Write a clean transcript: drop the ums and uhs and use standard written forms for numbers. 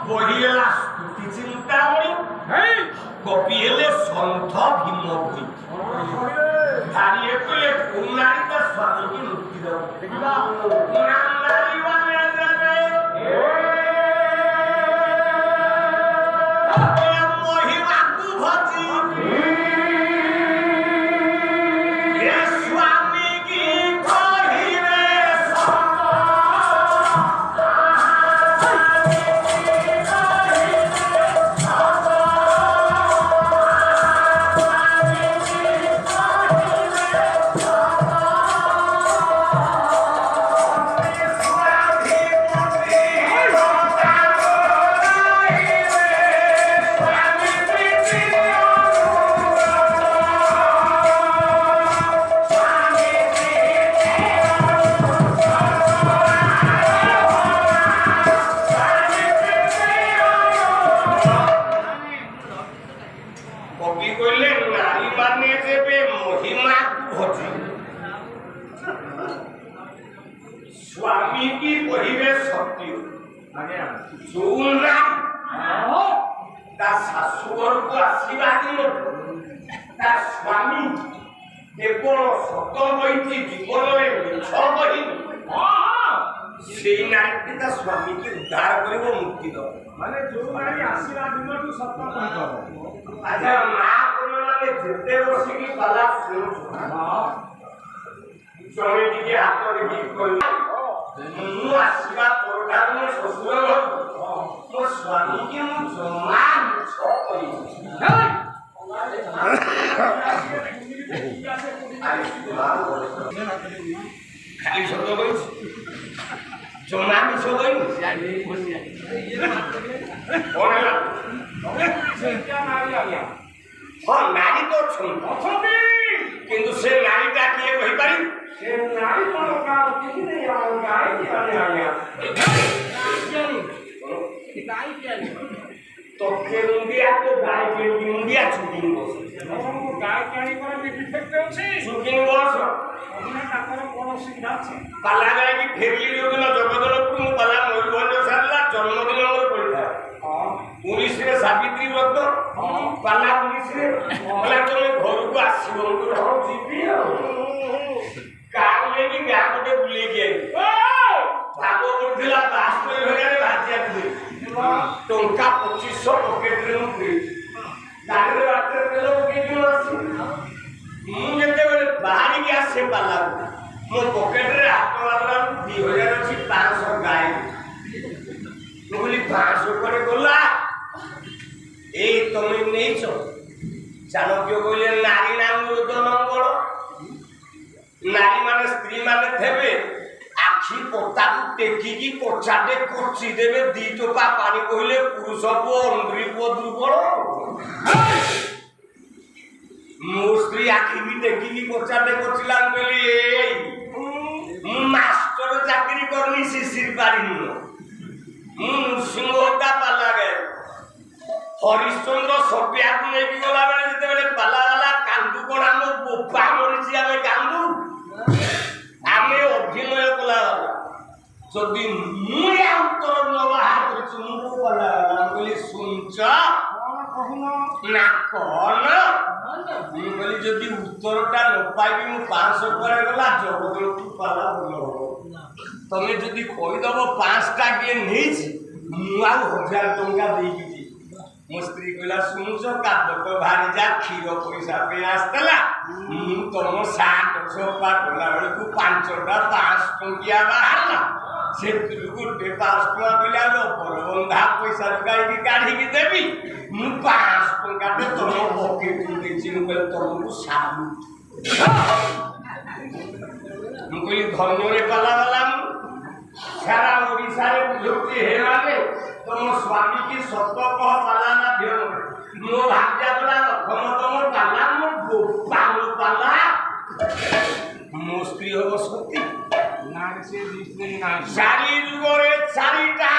বহি হেলা স্তুতি চিন্তামণি কবি হেলে সন্থ ভীম বই দাঁড়িয়ে কইলে কোন নারীটা স্বামীকে মুক্তি দেব দেখিবা নাম নারী বানিয়ে যাবে মহিমাকু ভজি স্বামী কি কহিবে কবি কইলেন নারী মানে দেবে মহিমা ভজি স্বামী কি কহিবে সত্য ଯୋଉ ନାରୀ ତା ଶାଶୁ ଘରକୁ ଆସିବା ଦିନଠୁ ତା ସ୍ୱାମୀ କେବଳ ସତ କହିଛି ଜୀବନରେ ମିଛ କହିନି ସେଇ ନାରୀଟି ତା ସ୍ୱାମୀକି ଉଦ୍ଧାର କରିବ ମୁକ୍ତି ଦବ ମାନେ ଯୋଉ ନାରୀ ଆସିବା ଦିନଠୁ ସତ କହିବ ଆଚ୍ଛା ମା ମାନେ ଯେତେ ବସିକି ପାଲା ଶୁଣୁଛୁ ଜଣେ ଟିକେ ହାତ ଦେଖିକି କହିଲା ମୁଁ ଆସିବା ପରଠାରୁ ମୋ ଶ୍ୱଶୁର ଘରକୁ ମୋ ସ୍ୱାମୀକି ମୁଁ ଜମା ମିଛ କହିନି ଖାଲି ସତ କହିଛି ଜମା ମିଛ କହିନି କଣ ହେଲା ହଁ ନାରୀ ତ ଅଛନ୍ତି କିନ୍ତୁ ସେ ନାରୀଟା କିଏ କହିପାରିବ ସେ ନାରୀ କଣ କିଛି ନେଇ ଗାଈ तो केंडिया तो गाय केंडिया चुकिंग बस गाय काणी पर डिफेक्ट अछि चुकिंग बस अपना ताकर कोन सुविधा अछि पाला गाय की फेरली योजना जगदलपुर मु पाला मयूरभंज सरला जन्मदिन मोर पड़िथा पुलिस रे सावित्री व्रत पाला पुलिस रे पाला तुम घर को आसीबो तो हो जीबी कार लेकी गाय कोटे बुले के भागो पड़थिला पास में होगारे भाजिया दे टंका 2500 पॉकेट रे मुझे गाड़ी रे बात रे लोग के जो आसी मु जते बेले बाहरी के आसे पाला मो पॉकेट रे हाथ वाला 2000 अछि 500 गाय बोली 500 करे गोला ए तमे नहीं छो चाणक्य बोले नारी नाम रुद्र मंगल नारी माने स्त्री माने थेबे आखि पताकू टेकिकी कोचाटे कोची देवे दी टोपा पानी कहले पुरुष को अंद्री को दुर्बल मो स्त्री आखि भी टेकिकी कोचाटे कोचिला बोली ए मास्टर चाकरी करनी शिशिर पारिनी सिंहटा पाला गए हरिश्चंद्र सभ्या को लेके गला बेले जते बेले पाला वाला कांदू कोना मो बोपा मरिची आमे कांदू आमे अभिनय कला जदि मुया उत्तर न बाहर करछु मु कला बोली सुनछ ना कोन मु बोली जदि उत्तरटा न पाइबी मु 500 करे गला जगदलपुर पाला बोलो तमे जदि कहि दबो 5 टा के नेछ मु आ 1000 टंका देई मो स्त्री कहला सुनछ काद तो भारी जा खीर पैसा पे आस्तला तुम 700 पा टोला बेले को 5टा 5 टंकिया बाहरला से गुटे 5 टका पिला लो परबंधा पैसा गाई काढी के देबी मु 5 टका ते तुम पॉकेट में चिन कर तुमको साबु मु कहली धन्य रे पाला वाला सारा ओडिसा रे बुझौती हे माने तुम स्वामी की सत्य कह पाला ना भियो मो भाग्या बला रखम तुम पाला मो गोपाल पाला मो स्त्री हो सती नारी से 20 दिन ना सारी जुगरे चारिटा